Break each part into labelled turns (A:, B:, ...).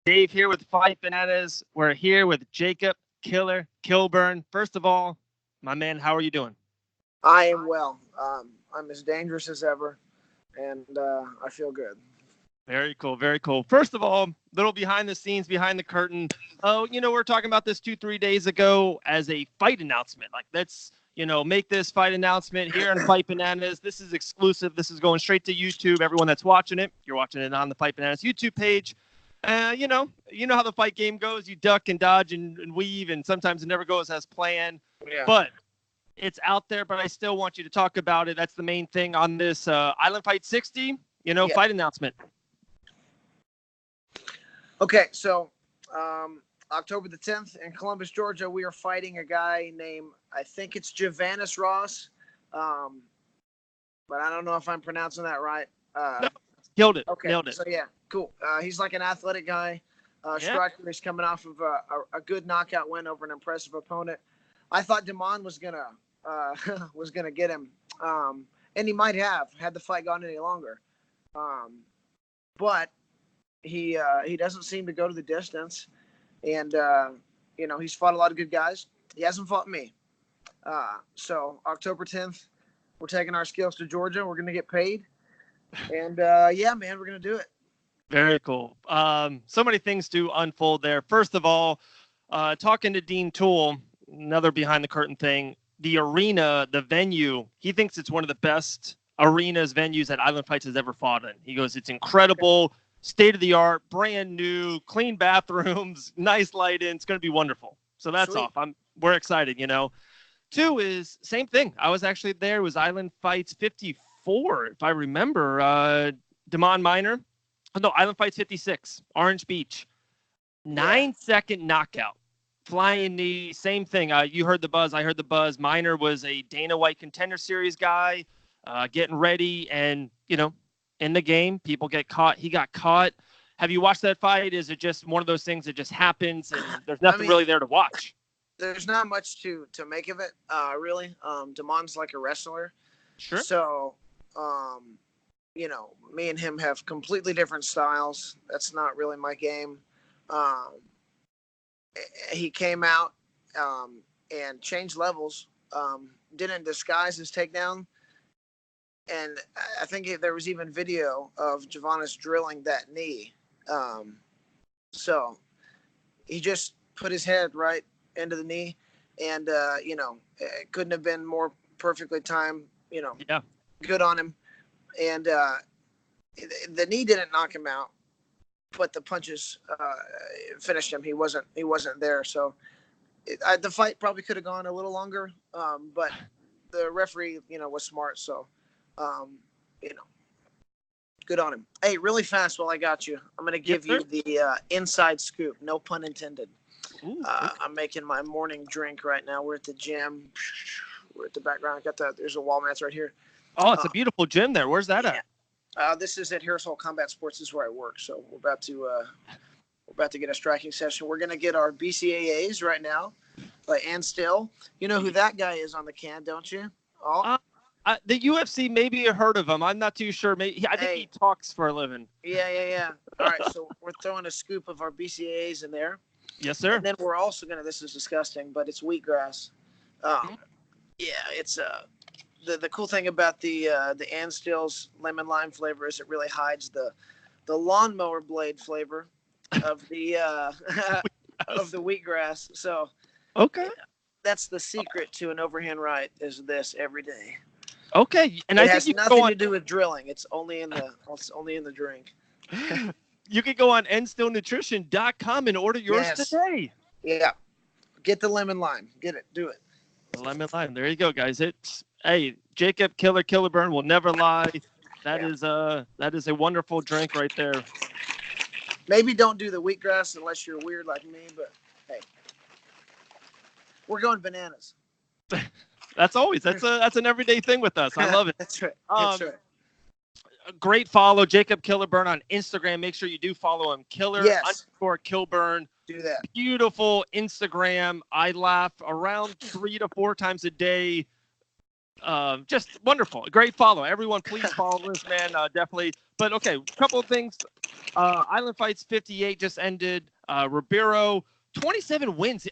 A: Dave here with Fight Bananas. We're here with Jacob Killer Kilburn. First of all, my man, how are you doing?
B: I am well. I'm as dangerous as ever, and I feel good.
A: Very cool, very cool. First of all, little behind the scenes, behind the curtain. Oh, we are talking about this 2, 3 days ago as a fight announcement. Like, let's, make this fight announcement here on Fight Bananas. This is exclusive. This is going straight to YouTube. Everyone that's watching it, you're watching it on the Fight Bananas YouTube page. You know how the fight game goes. You duck and dodge and weave, and sometimes it never goes as planned.
B: Yeah.
A: But it's out there, but I still want you to talk about it. That's the main thing on this Island Fight 60,
B: Yeah.
A: fight announcement.
B: Okay, so October the 10th in Columbus, Georgia, we are fighting a guy named, I think it's Javanis Ross, but I don't know if I'm pronouncing that right.
A: No, killed it.
B: Okay,
A: Nailed it.
B: so yeah, cool. He's like an athletic guy.
A: Yeah.
B: Striker. He's coming off of a good knockout win over an impressive opponent. I thought Damon was gonna get him, and he might have had the fight gone any longer, but he doesn't seem to go to the distance, and he's fought a lot of good guys. He hasn't fought me, so October 10th, we're taking our skills to Georgia. We're gonna get paid, and yeah, man, we're gonna do it.
A: Very cool. So many things to unfold there. First of all, talking to Dean Toole, another behind the curtain thing. The arena, the venue, he thinks it's one of the best venues that Island Fights has ever fought in. He goes, it's incredible, state of the art, brand new, clean bathrooms, nice lighting. It's going to be wonderful. So that's
B: Sweet.
A: off. We're excited, Two is same thing. I was actually there. It was Island Fights 54, if I remember. Damon Miner. No, Island Fights 56, Orange Beach. 9-second knockout. Flying knee, same thing. You heard the buzz. I heard the buzz. Miner was a Dana White Contender Series guy, getting ready. And, in the game, people get caught. He got caught. Have you watched that fight? Is it just one of those things that just happens and there's nothing really there to watch?
B: There's not much to make of it, really. Damon's like a wrestler.
A: Sure.
B: So, me and him have completely different styles. That's not really my game. He came out and changed levels, didn't disguise his takedown. And I think there was even video of Javanis drilling that knee. So he just put his head right into the knee, and, it couldn't have been more perfectly timed,
A: Yeah.
B: Good on him. And the knee didn't knock him out, but the punches finished him. He wasn't there. So the fight probably could have gone a little longer, but the referee, was smart. So, good on him. Hey, really fast while I got you, I'm going to give you the inside scoop. No pun intended.
A: Ooh,
B: I'm making my morning drink right now. We're at the gym. We're at the background. There's a wall mats right here.
A: Oh, it's a beautiful gym there. Where's that at?
B: This is at Harris Hall Combat Sports. This is where I work. So we're about to get a striking session. We're gonna get our BCAAs right now by Ann Still. You know who that guy is on the can, don't you? Oh,
A: The UFC, maybe you heard of him. I'm not too sure. I think he talks for a living.
B: Yeah. All right, so we're throwing a scoop of our BCAAs in there.
A: Yes, sir.
B: And then we're also gonna. This is disgusting, but it's wheatgrass. Yeah, it's the cool thing about the Ann Still's lemon lime flavor is it really hides the lawnmower blade flavor of the of the wheatgrass. So
A: Okay.
B: that's the secret to an overhand right is this every day.
A: Okay, and
B: It
A: I
B: has
A: think you can
B: nothing
A: go on.
B: to do with drilling. It's only in the drink.
A: You can go on nstillnutrition.com and order yours
B: Yes.
A: today.
B: Yeah, get the lemon lime. Get it. Do it.
A: Lemon lime. There you go, guys. Hey, Jacob Killer Kilburn will never lie. That is a wonderful drink right there.
B: Maybe don't do the wheatgrass unless you're weird like me. But hey, we're going bananas.
A: That's an everyday thing with us. I love it.
B: That's right. That's right.
A: A great follow, Jacob Kilburn on Instagram. Make sure you do follow him. Killer_Kilburn.
B: Do that.
A: Beautiful Instagram. I laugh around 3 to 4 times a day. Just wonderful. A great follow. Everyone, please follow this man. Definitely But okay, a couple of things. Island Fights 58 just ended. Ribeiro 27 wins.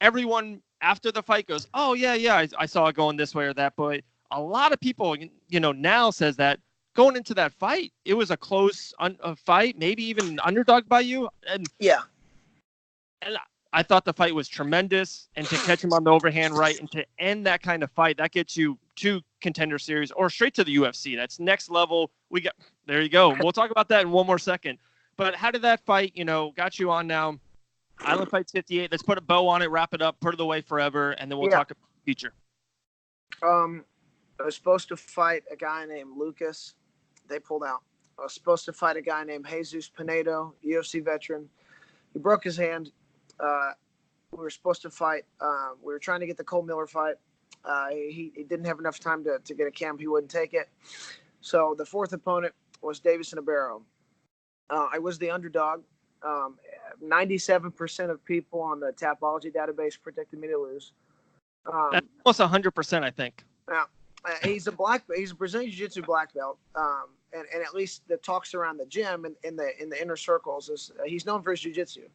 A: Everyone after the fight goes, oh yeah, I saw it going this way or that. But a lot of people, now says that going into that fight, it was a close fight, maybe even an underdog by you. And
B: Yeah.
A: And I thought the fight was tremendous. And to catch him on the overhand right and to end that kind of fight, that gets you to Contender Series or straight to the UFC. That's next level. There you go. We'll talk about that in one more second. But how did that fight, got you on now? Island Fights 58. Let's put a bow on it, wrap it up, put it away forever, and then we'll talk about the future.
B: I was supposed to fight a guy named Lucas. They pulled out. I was supposed to fight a guy named Jesus Pinedo, UFC veteran. He broke his hand. We were supposed to fight. We were trying to get the Cole Miller fight. He didn't have enough time to get a camp. He wouldn't take it. So the fourth opponent was Davison Ibero. I was the underdog. 97% of people on the Tapology database predicted me to lose.
A: That's almost 100%, I think.
B: Yeah, he's a Brazilian Jiu-Jitsu black belt, and at least the talks around the gym and in the inner circles is he's known for his jiu-jitsu,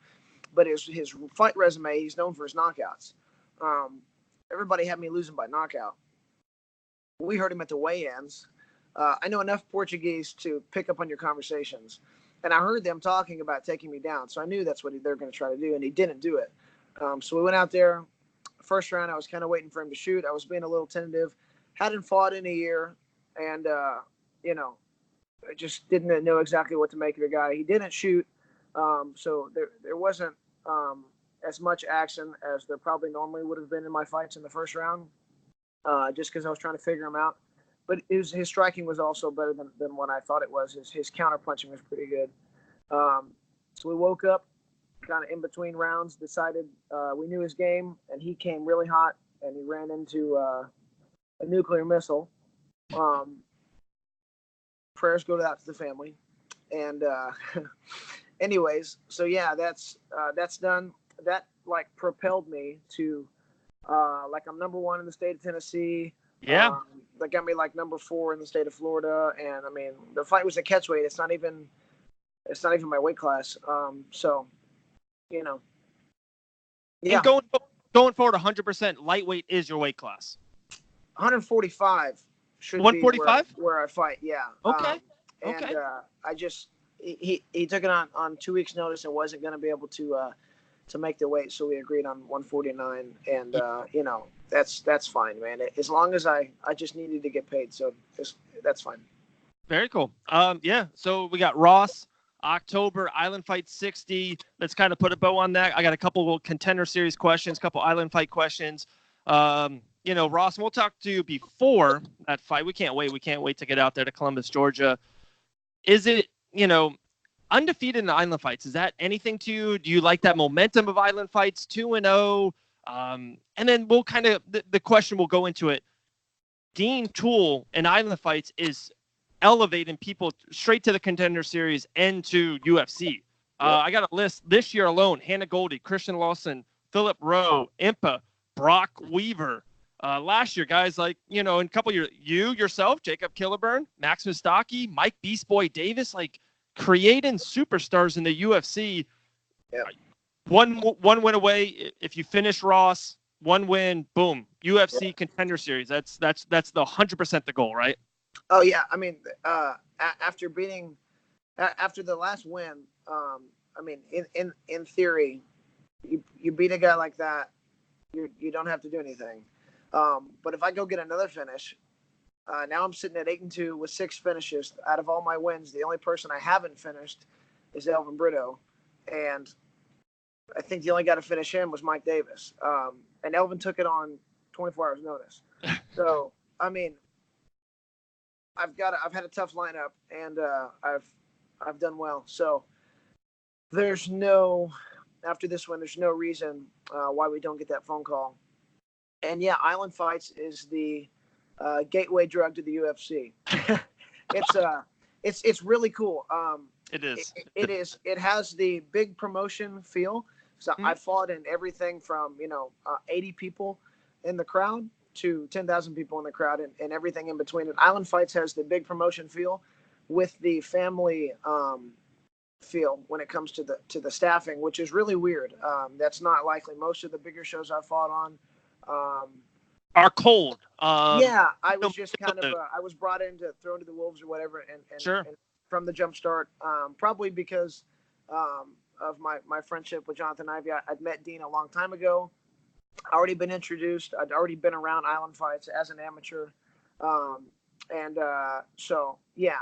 B: but his fight resume, he's known for his knockouts. Everybody had me losing by knockout. We heard him at the weigh-ins. I know enough Portuguese to pick up on your conversations. And I heard them talking about taking me down. So I knew that's what they're going to try to do. And he didn't do it. So we went out there. First round, I was kind of waiting for him to shoot. I was being a little tentative. Hadn't fought in a year. And, I just didn't know exactly what to make of the guy. He didn't shoot. So there wasn't as much action as there probably normally would have been in my fights in the first round, just because I was trying to figure him out. But his striking was also better than what I thought it was. His counter punching was pretty good. So we woke up kind of in between rounds, decided we knew his game, and he came really hot, and he ran into a nuclear missile. Prayers go out to the family. And anyways, so yeah, that's done. That propelled me to I'm number 1 in the state of Tennessee.
A: Yeah.
B: That got me number 4 in the state of Florida. And I mean, the fight was a catchweight. It's not even my weight class. So, yeah.
A: And going forward, 100% lightweight is your weight class.
B: 145 should
A: 145
B: be where I fight. Yeah.
A: Okay.
B: And I just he took it on 2 weeks notice and wasn't going to be able to make the weight. So we agreed on 149 and, that's fine, man. As long as I just needed to get paid. So that's fine.
A: Very cool. Yeah. So we got Ross, October, Island Fight 60. Let's kind of put a bow on that. I got a couple of Contender Series questions, couple Island Fight questions. Ross, we'll talk to you before that fight. We can't wait. We can't wait to get out there to Columbus, Georgia. Is it, undefeated in Island Fights? Is that anything to you? Do you like that momentum of Island Fights 2-0? And then we'll kind of, the question will go into it. Dean Toole in Island Fights is elevating people straight to the Contender Series and to UFC. I got a list this year alone: Hannah Goldie, Christian Lawson, Philip Rowe, Impa, Brock Weaver. Last year, guys in a couple years, yourself, Jacob Kilburn, Max Mustaki, Mike Beast Boy Davis, creating superstars in the UFC.
B: Yeah.
A: One win away. If you finish Ross, one win, boom, UFC Contender Series. That's the 100% the goal, right?
B: Oh yeah. I mean, after the last win, I mean, in theory, you beat a guy like that, you don't have to do anything. But if I go get another finish, now I'm sitting at 8-2 with 6 finishes. Out of all my wins, the only person I haven't finished is Elvin Brito, and I think the only guy to finish him was Mike Davis. And Elvin took it on 24 hours notice. So I mean, I've had a tough lineup, and I've done well. So after this one, there's no reason why we don't get that phone call. And yeah, Island Fights is the gateway drug to the UFC. It's really cool.
A: It is.
B: It is. It has the big promotion feel. So I fought in everything from 80 people in the crowd to 10,000 people in the crowd, and everything in between. And Island Fights has the big promotion feel, with the family feel when it comes to the staffing, which is really weird. That's not likely. Most of the bigger shows I fought on um,
A: Are cold.
B: yeah, I
A: No,
B: was just kind of I was brought in to throw to the wolves or whatever,
A: sure.
B: and from the jump start, probably because of my friendship with Jonathan Ivey. I'd met Dean a long time ago. Already been introduced. I'd already been around island fights as an amateur, um, and so yeah,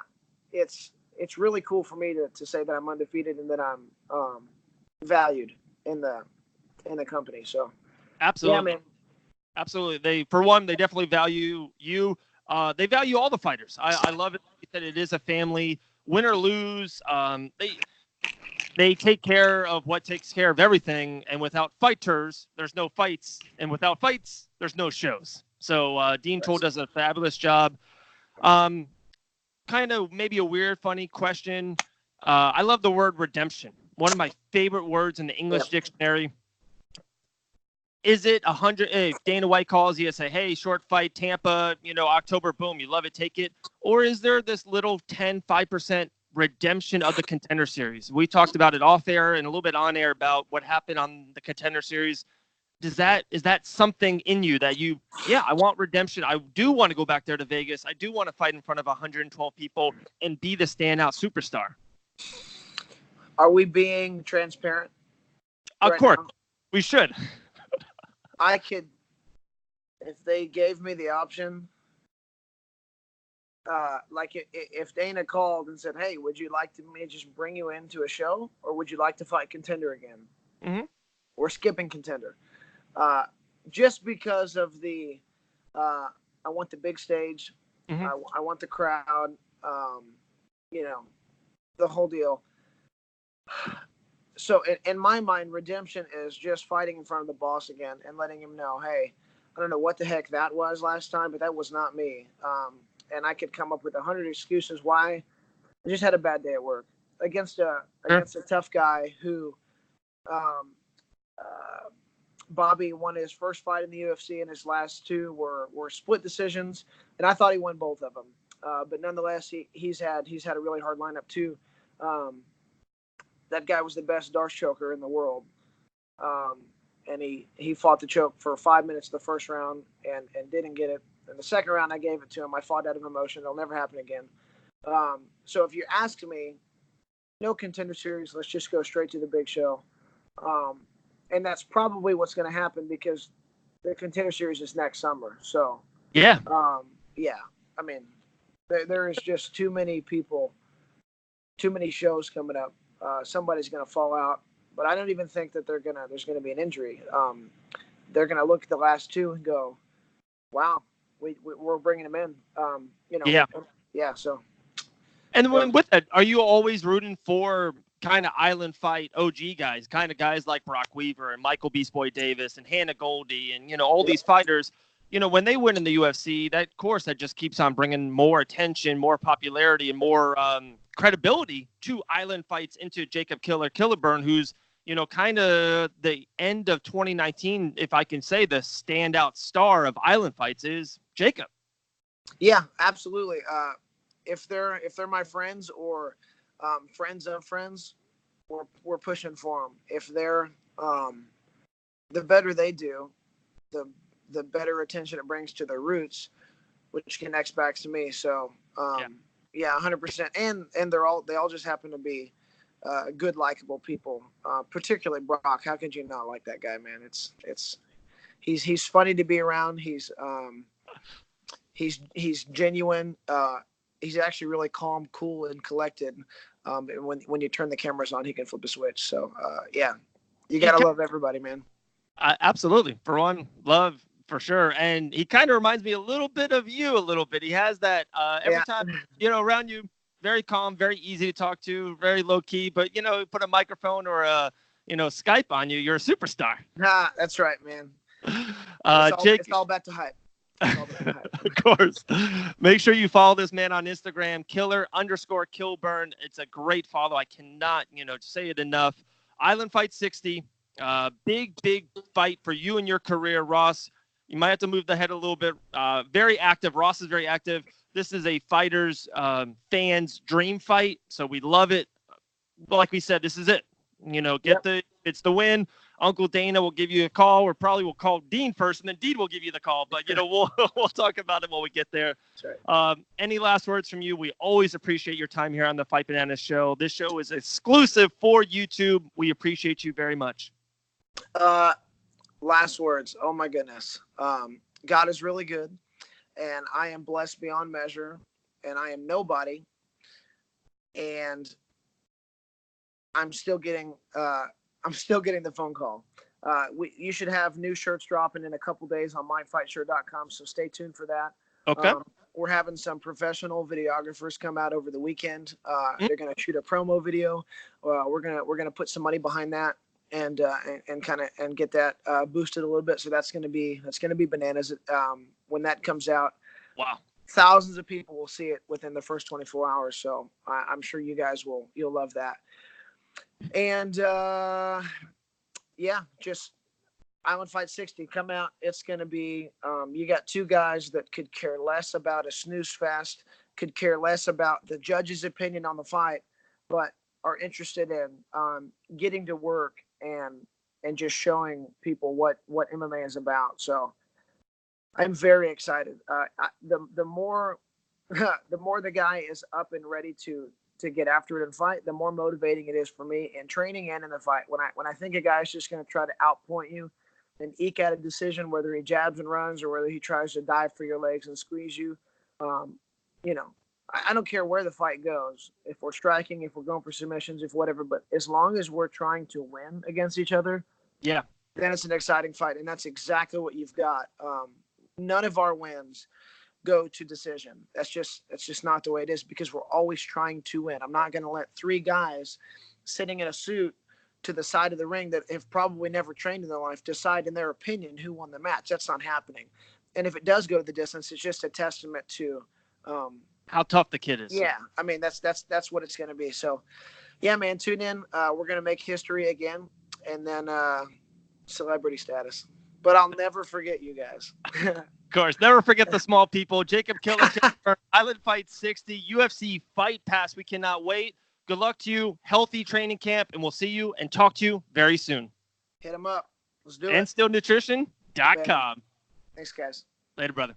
B: it's really cool for me to say that I'm undefeated and that I'm valued in the company. So yeah,
A: Absolutely.
B: man.
A: Absolutely. For one, they definitely value you. They value all the fighters. I love it that it is a family. Win or lose, they take care of what takes care of everything. And without fighters, there's no fights. And without fights, there's no shows. So Dean Toll does a fabulous job. Um, Kind of maybe a weird, funny question. I love the word redemption. One of my favorite words in the
B: Yeah.
A: English dictionary. Is it 100? If Dana White calls you and say, "Hey, short fight, Tampa, October, boom, you love it, take it," or is there this little 5% redemption of the Contender Series? We talked about it off air and a little bit on air about what happened on the Contender Series. Is that something in you that I want redemption. I do want to go back there to Vegas. I do want to fight in front of 112 people and be the standout superstar.
B: Are we being transparent
A: Of
B: right
A: course,
B: now?
A: we should.
B: I could, if they gave me the option, like if Dana called and said, "Hey, would you like me just bring you into a show, or would you like to fight Contender again?"
A: Mm-hmm.
B: We're skipping Contender, uh, just because of the. I want the big stage.
A: Mm-hmm.
B: I want the crowd. Um, you know, the whole deal. So in my mind, redemption is just fighting in front of the boss again and letting him know, hey, I don't know what the heck that was last time, but that was not me. And I could come up with 100 excuses why. I just had a bad day at work against a
A: Sure.
B: tough guy who um, uh, Bobby won his first fight in the UFC, and his last two were split decisions, and I thought he won both of them. But nonetheless, he's had a really hard lineup too. Um, that guy was the best Darce choker in the world. Um, and he fought the choke for 5 minutes the first round and didn't get it. In the second round, I gave it to him. I fought out of emotion. It'll never happen again. So if you ask me, no Contender Series, let's just go straight to the big show. And that's probably what's going to happen because the Contender Series is next summer. So,
A: Yeah.
B: yeah, I mean, there is just too many people, too many shows coming up. Somebody's going to fall out, but I don't even think that there's going to be an injury. They're going to look at the last two and go, "Wow, we're bringing them in."
A: Yeah.
B: Yeah. So,
A: And when, with that, are you always rooting for kind of island fight OG guys, kind of guys like Brock Weaver and Michael Beast Boy Davis and Hannah Goldie and all these fighters? When they win in the UFC, that just keeps on bringing more attention, more popularity, and more credibility to island fights into Jacob Kilburn, who's kind of the end of 2019, if I can say, the standout star of island fights is Jacob.
B: Yeah, absolutely. If they're my friends or friends of friends, we're pushing for them. If they're the better they do, the better attention it brings to their roots, which connects back to me. So yeah, 100%. And they all just happen to be good, likable people. Particularly Brock. How could you not like that guy, man? He's funny to be around. He's genuine. He's actually really calm, cool, and collected. And when you turn the cameras on, he can flip a switch. So yeah, you gotta love everybody, man.
A: Absolutely. For one, love for sure. And he kind of reminds me a little bit of you a little bit. He has that every time, around you, very calm, very easy to talk to, very low key, but put a microphone or a, Skype on you, you're a superstar.
B: That's right, man.
A: Jake,
B: it's all about the hype.
A: Of course. Make sure you follow this man on Instagram, Killer_Kilburn. It's a great follow. I cannot, say it enough. Island Fight 60. Big fight for you and your career, Ross. You might have to move the head a little bit. Very active. Ross is very active. This is a fighter's fans' dream fight, so we love it. But like we said, this is it. It's the win. Uncle Dana will give you a call, or probably will call Dean first, and then Dean will give you the call. But we'll talk about it when we get there.
B: That's right.
A: Any last words from you? We always appreciate your time here on the Fight Bananas show. This show is exclusive for YouTube. We appreciate you very much.
B: Last words. Oh my goodness. God is really good, and I am blessed beyond measure, and I am nobody, and I'm still getting the phone call. You should have new shirts dropping in a couple days on myfightshirt.com, so stay tuned for that.
A: Okay.
B: We're having some professional videographers come out over the weekend. They're going to shoot a promo video. We're gonna put some money behind that and get that boosted a little bit. So that's gonna be bananas. When that comes out.
A: Wow.
B: Thousands of people will see it within the first 24 hours. So I'm sure you'll love that. And just Island Fight 60, come out. It's going to be, you got two guys that could care less about a snooze fest, could care less about the judge's opinion on the fight, but are interested in getting to work and just showing people what MMA is about. So I'm very excited. The more the guy is up and ready to get after it and fight, the more motivating it is for me in training and in the fight. When I think a guy's just going to try to outpoint you and eke out a decision, whether he jabs and runs or whether he tries to dive for your legs and squeeze you, I don't care where the fight goes. If we're striking, if we're going for submissions, if whatever, but as long as we're trying to win against each other,
A: yeah,
B: then it's an exciting fight. And that's exactly what you've got. None of our wins go to decision. That's just not the way it is, because we're always trying to win. I'm not going to let three guys sitting in a suit to the side of the ring that have probably never trained in their life decide in their opinion who won the match. That's not happening. And if it does go to the distance, it's just a testament to
A: how tough the kid is.
B: Yeah, I mean that's what it's going to be. So, yeah, man, tune in. We're going to make history again, and then celebrity status. But I'll never forget you guys.
A: Of course, never forget the small people. Jacob Kilburn, Island Fight 60, UFC Fight Pass. We cannot wait. Good luck to you. Healthy training camp, and we'll see you and talk to you very soon.
B: Hit them up. Let's do it.
A: AndStillNutrition.com.
B: Thanks, guys.
A: Later, brother.